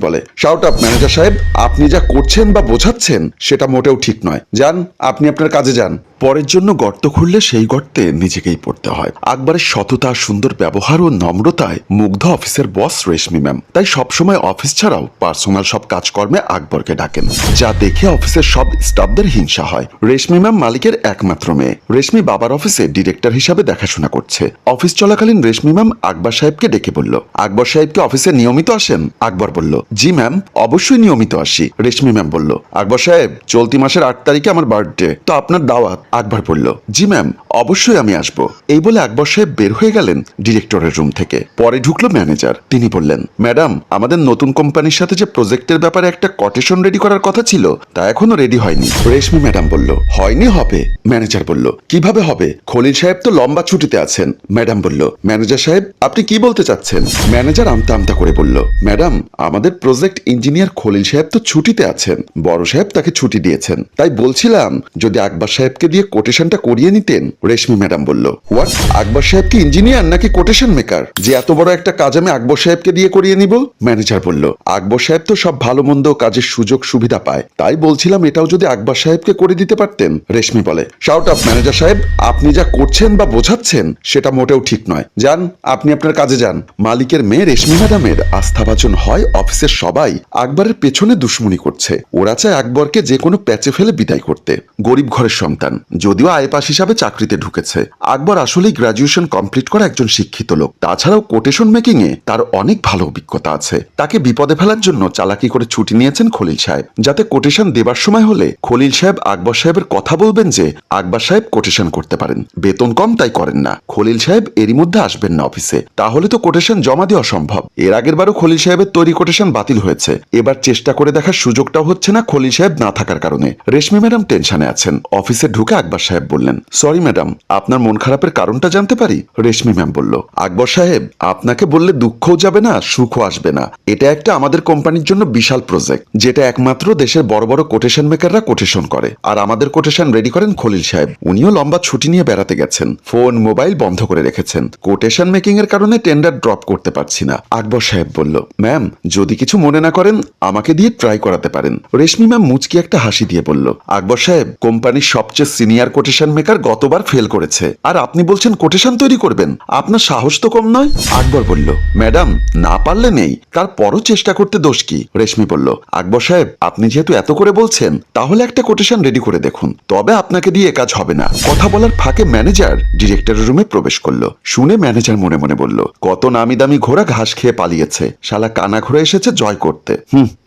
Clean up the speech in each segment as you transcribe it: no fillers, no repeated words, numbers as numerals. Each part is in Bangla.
বলে, শাউট আপ ম্যানেজার সাহেব, আপনি যা করছেন বা বোঝাচ্ছেন সেটা মোটেও ঠিক নয়। যান, আপনি আপনার কাজে যান। পরের জন্য গর্ত খুঁড়লে সেই গর্তে নিজেকেই পড়তে হয়। আকবরের সততা, সুন্দর ব্যবহার ও নম্রতায় মুগ্ধ অফিসের বস রেশমি ম্যাম। তাই সবসময় অফিস ছাড়াও পার্সোনাল সব কাজকর্মে আকবরকে ডাকেন, যা দেখে অফিসের সব স্টাফদের হিংসা হয়। রেশমি ম্যাম মালিকের একমাত্র মেয়ে। রেশমি বাবার অফিসে ডিরেক্টর হিসাবে দেখাশোনা করছে। অফিস চলাকালীন রেশমি ম্যাম আকবর সাহেবকে ডেকে বলল, আকবর সাহেবকে অফিসে নিয়মিত আসেন? আকবর বলল, জি ম্যাম, অবশ্যই নিয়মিত আসি। রেশমি ম্যাম বলল, আকবর সাহেব, চলতি মাসের 8 তারিখে আমার বার্থডে, তো আপনার দাওয়াত। আকবর বলল, জি ম্যাম, অবশ্যই আমি আসবো। এই বলে আকবর সাহেব বের হয়ে গেলেন ডিরেক্টরের রুম থেকে। পরে ঢুকলো ম্যানেজার। তিনি বললেন, ম্যাডাম, আমাদের নতুন কোম্পানির সাথে যে প্রজেক্টের ব্যাপারে একটা কোটেশন রেডি করার কথা ছিল, তা এখনো রেডি হয়নি। রেশমি ম্যাডাম বলল, হয়নি? হবে। ম্যানেজার বলল, কিভাবে হবে? খলিল সাহেব তো লম্বা ছুটিতে আছেন। ম্যাডাম বলল, ম্যানেজার সাহেব, আপনি কি বলতে চাচ্ছেন? ম্যানেজার আমতা আমতা করে বলল, ম্যাডাম, আমাদের প্রজেক্ট ইঞ্জিনিয়ার খলিল সাহেব তো ছুটিতে আছেন। বড় সাহেব তাকে ছুটি দিয়েছেন। তাই বলছিলাম, যদি আকবর সাহেবকে দিয়ে কোটেশনটা করিয়ে নিতেন। রেশমি ম্যাডাম বলল, হোয়াট? আকবর সাহেব কি ইঞ্জিনিয়ার নাকি কোটেশন মেকার যে এত বড় একটা কাজ আমি আকবর সাহেবকে দিয়ে করিয়ে নিব? ম্যানেজার বলল, আকবর সাহেব তো সব ভালো মন্দ কাজের সুযোগ সুবিধা পায়, তাই বলছিলাম এটাও যদি আকবর সাহেবকে করে দিতে পারতেন। রেশমি বলে, শাউট আপ ম্যানেজার সাহেব, আপনি যা করছেন বা বোঝাচ্ছেন সেটা মোটেও ঠিক নয়। যান, আপনি আপনার কাজে যান। মালিকের মেয়ে রেশমি ম্যাডামের আস্থাভাজন হয় অফিসের সবাই আকবরের পেছনে দুশ্মনী করছে। ওরা চায় আকবরকে যে কোনো প্যাচে ফেলে বিদায় করতে। গরিব ঘরের সন্তান, যদিও আয়পাশ হিসাবে চাকরিতে ঢুকেছে। আকবর আসলেই গ্রাজুয়েশন কমপ্লিট করা একজন শিক্ষিত লোক। তাছাড়াও কোটেশন মেকিং এ তার অনেক ভালো অভিজ্ঞতা আছে। তাকে বিপদে ফেলার জন্য চালাকি করে ছুটি নিয়েছেন খলিল সাহেব, যাতে কোটেশন দেবার সময় হলে খলিল সাহেব আকবর সাহেবের কথা বলবেন যে আকবর সাহেব কোটেশন করতে পারেন, বেতন কম তাই করেন না। খলিল সাহেব এরই মধ্যে আসবেন না অফিসে, তাহলে তো কোটেশন জমা দেওয়া সম্ভব। এর আগের বারও খলিল সাহেবের তৈরি কোটেশন বাতিল হয়েছে। এবার চেষ্টা করে দেখার সুযোগটাও হচ্ছে না খলিল সাহেব না থাকার কারণে। রেশমি ম্যাডাম টেনশনে আছেন। অফিসে ঢুকে আকবর সাহেব বললেন, সরি ম্যাডাম, আপনার মন খারাপের কারণটা জানতে পারি? রেশমি ম্যাম বলল, আকবর সাহেব, আপনাকে বললে দুঃখও যাবে না, সুখও আসবে না। এটা একটা আমাদের কোম্পানির জন্য বিশাল প্রজেক্ট, যেটা একমাত্র দেশের বড় বড় কোটেশন মেকাররা কোটেশন করে। আর আমাদের কোটেশন রেডি করেন খলিল সাহেব। উনিও লম্বা ছুটি নিয়ে বেড়াতে গেছেন, ফোন মোবাইল বন্ধ করে রেখেছেন। কোটেশন মেকিং এর কারণে টেন্ডার ড্রপ করতে পারছি না। আকবর সাহেব বলল, ম্যাম, যদি কিছু মনে না করেন আমাকে দিয়ে ট্রাই করাতে পারেন। রেশমি ম্যাম মুচকি একটা হাসি দিয়ে বলল, আকবর সাহেব, কোম্পানির সবচেয়ে সিনিয়র কোটেশন মেকার গতবার ফেল করেছে, আর আপনি বলছেন কোটেশন তৈরি করবেন? আপনার সাহস তো কম নয়। আকবর বলল, ম্যাডাম, না পারলে নেই, তারপরও চেষ্টা করতে দোষ কি? রেশমি বলল, আকবর সাহেব, আপনি যেহেতু এত করে বলছেন, তাহলে একটা কোটেশন রেডি করে দেখুন, তবে আপনাকে দিয়ে কাজ হবে না। কথা বলার ফাঁকে ম্যানেজার ডিরেক্টরের রুমে প্রবেশ করলো। শুনে ম্যানেজার মনে মনে বলল, কত নামি দামি ঘোড়া ঘাস খেয়ে পালিয়েছে, শালা কানা ঘোড়া এসেছে জয় করতে।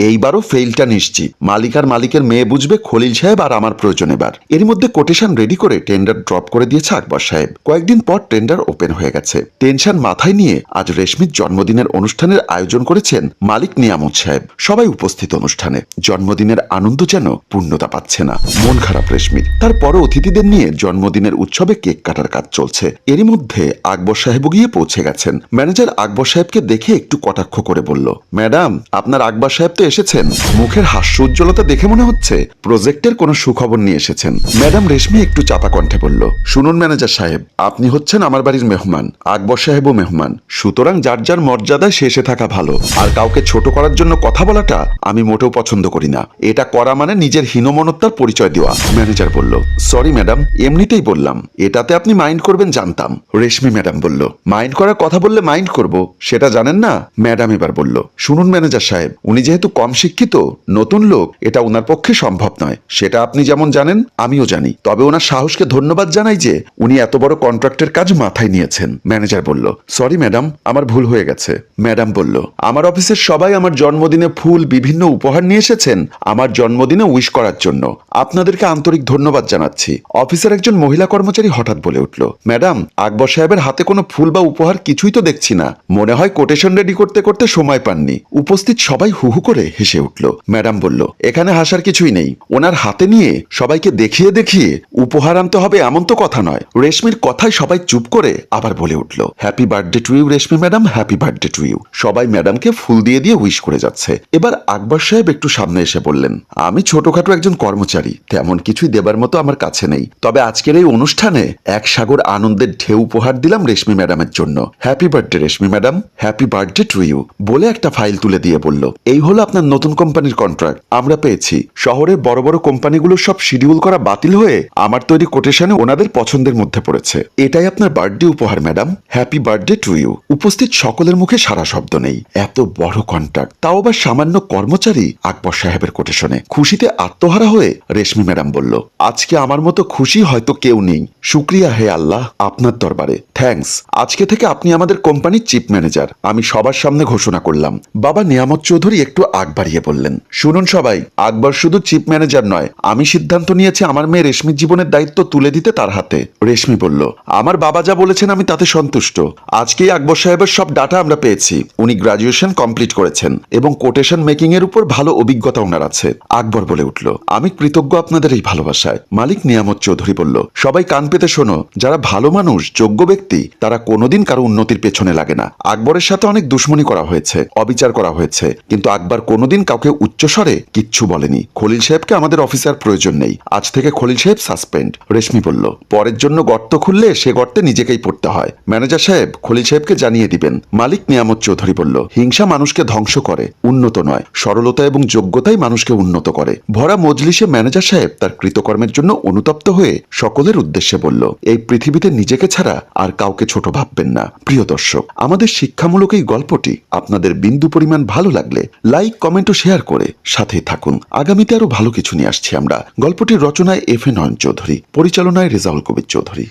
এইবারও ফেইলটা নিশ্চিত। মালিক আর মালিকের মেয়ে বুঝবে খলিল সাহেব আর আমার প্রয়োজন এবার। এর মধ্যে কোটেশন রেডি করে টেন্ডার ড্রপ করে দিয়েছে আকবর সাহেব। কয়েকদিন পর টেন্ডার ওপেন হয়ে গেছে। টেনশন মাথায় নিয়ে আজ রেশমির জন্মদিনের অনুষ্ঠানের আয়োজন করেছেন মালিক নিয়ামত সাহেব। সবাই উপস্থিত অনুষ্ঠানে। জন্মদিনের আনন্দ যেন পূর্ণতা পাচ্ছে না। মন খারাপ রেশমির। তারপরও অতিথিদের নিয়ে জন্মদিনের উৎসবে কেক কাটার কাজ চলছে। এরই মধ্যে আকবর সাহেবও গিয়ে পৌঁছে গেছেন। ম্যানেজার আকবর সাহেবকে দেখে একটু কটাক্ষ করে বলল, ম্যাডাম, আপনার আকবর সাহেব তো এসেছেন। মুখের হাস্য উজ্জ্বলতা দেখে মনে হচ্ছে প্রজেক্টের কোনো সুখবর নিয়ে এসেছেন। ম্যাডাম রেশমি একটু চাপা কণ্ঠে বলল, শুনুন ম্যানেজার সাহেব, আপনি হচ্ছেন আমার বাড়ির মেহমান, আকবর সাহেবও মেহমান। সুতরাং যার যার মর্যাদায় শেষে থাকা ভালো। আর কাউকে ছোট করার জন্য কথা বলাটা আমি মোটেও পছন্দ করি না। এটা করা মানে নিজের হীনমনতার পরিচয় দেওয়া। ম্যানেজার বলল, সরি ম্যাডাম, এমনিতেই বললাম। এটাতে আপনি মাইন্ড করবেন জানতাম। রেশমি ম্যাডাম বলল, মাইন্ড করার কথা বললে মাইন্ড করব সেটা জানেন না? ম্যাডাম এবার বলল, শুনুন ম্যানেজার সাহেব, উনি যেহেতু কম শিক্ষিত, নতুন লোক, এটা ওনার পক্ষে সম্ভব নয়। সেটা আপনি যেমন জানেন আমিও জানি। তবে ওনার সাহসকে ধন্যবাদ জানাই যে উনি এত বড় কন্ট্রাক্টের কাজ মাথায় নিয়েছেন। ম্যানেজার বলল, সরি ম্যাডাম, আমার ভুল হয়ে গেছে। ম্যাডাম বলল, আমার অফিসের সবাই আমার জন্মদিনে ফুল বিভিন্ন উপহার নিয়ে এসেছেন আমার জন্মদিনে উইশ করার জন্য। আপনাদেরকে আন্তরিক ধন্যবাদ জানাচ্ছি। অফিসের একজন মহিলা কর্মচারী হঠাৎ বলে উঠল, ম্যাডাম, আকবর সাহেবের হাতে কোনো ফুল বা উপহার কিছুই তো দেখছি না। মনে হয় কোটেশন রেডি করতে করতে সময় পাননি। উপস্থিত সবাই হুহু করে হেসে উঠল। ম্যাডাম বলল, এখানে হাসার কিছুই নেই। ওনার হাতে নিয়ে সবাইকে দেখিয়ে দেখিয়ে উপহার আনতে হবে এমন তো কথা নয়। রেশমির কথায় সবাই চুপ করে আবার বলে উঠল, happy birthday to you Reshmi madam, happy birthday to you. সবাই ম্যাডামকে ফুল দিয়ে দিয়ে উইশ করে যাচ্ছে। এবার আকবর সাহেব একটু সামনে এসে বললেন, আমি ছোটখাটো একজন কর্মচারী, তেমন কিছুই দেবার মতো আমার কাছে নেই, তবে আজকের এই অনুষ্ঠানে এক সাগর আনন্দের ঢেউ উপহার দিলাম রেশমি ম্যাডামের জন্য। Happy birthday Reshmi madam, happy birthday to you বলে একটা ফাইল তুলে দিয়ে বলল, এই হলো আপনার নতুন কোম্পানির কন্ট্রাক্ট, আমরা পেয়েছি। শহরের বড় বড় কোম্পানিগুলোর সব শিডিউল করা বাতিল হয়ে আমার তৈরি কোটেশনে ওনাদের পছন্দের মধ্যে পড়েছে। এটাই আপনার বার্থডে উপহার madam, happy birthday to you. উপস্থিত সকলের মুখে সারা শব্দ নেই। এত বড় কন্ট্রাক্ট, তাও আবার সামান্য কর্মচারী আকবর সাহেবের কোটেশনে। খুশিতে আত্মহারা হয়ে রেশমি ম্যাডাম বলল, আজকে আমার মতো খুশি হয়তো কেউ নেই। শুক্রিয়া হে আল্লাহ আপনার দরবারে, থ্যাঙ্কস। আজকে থেকে আপনি আমাদের কোম্পানির চিফ ম্যানেজার। আমি সবার সামনে ঘোষণা করলাম। বাবা নিয়ামত চৌধুরী একটু আগ বাড়িয়ে বললেন, শুনুন সবাই, আকবর শুধু চিফ ম্যানেজার নয়, আমি সিদ্ধান্ত নিয়েছি আমার মেয়ে রেশমির জীবনের দায়িত্ব তুলে দিতে তার হাতে। রেশমি বলল, আমার বাবা যা বলেছেন আমি তাতে সন্তুষ্ট। আজকেই আকবর সাহেবের সব ডাটা আমরা পেয়েছি। উনি গ্রাজুয়েশন কমপ্লিট করেছেন এবং কোটেশন মেকিং এর উপর ভালো অভিজ্ঞতা ওনার আছে। আকবর বলে উঠল, আমি কৃতজ্ঞ আপনাদের এই ভালোবাসায়। মালিক নিয়ামত চৌধুরী বলল, সবাই কান পেতে শোনো, যারা ভালো মানুষ, যোগ্য ব্যক্তি, তারা কোনোদিন কারো উন্নতির পেছনে লাগে না। আকবরের সাথে অনেক দুশ্মনী করা হয়েছে, অবিচার করা হয়েছে, কিন্তু আকবর কোনোদিন কাউকে উচ্চস্বরে কিচ্ছু বলেনি। খলিল সাহেবকে আমাদের অফিসার প্রয়োজন নেই। আজ থেকে খলিল সাহেব সাসপেন্ড। রেশমি বলল, পরের জন্য গর্ত খুললে সে গর্তে নিজেকেই পড়তে হয়। ম্যানেজার সাহেব খলিল সাহেবকে জানিয়ে দিবেন। মালিক নিয়ামত চৌধুরী বলল, হিংসা মানুষকে ধ্বংস করে, উন্নত নয়। সরলতা এবং যোগ্যতাই মানুষকে উন্নত করে। ভরা মজলিসে ম্যানেজার সাহেব তার কৃতকর্মের জন্য অনুতপ্ত হয়ে সকলের উদ্দেশ্যে বলল, এই পৃথিবীতে নিজেকে ছাড়া আর কাউকে ছোট ভাববেন না। প্রিয় দর্শক, আমাদের শিক্ষামূলক এই গল্পটি আপনাদের বিন্দু পরিমাণ ভালো লাগলে লাইক, কমেন্ট ও শেয়ার করে সাথেই থাকুন। আগামীতে আরো ভালো কিছু নিয়ে আসছি আমরা। গল্পটির রচনায় এফ এ নয়ন চৌধুরী, পরিচালনায় রেজাউল কবির চৌধুরী।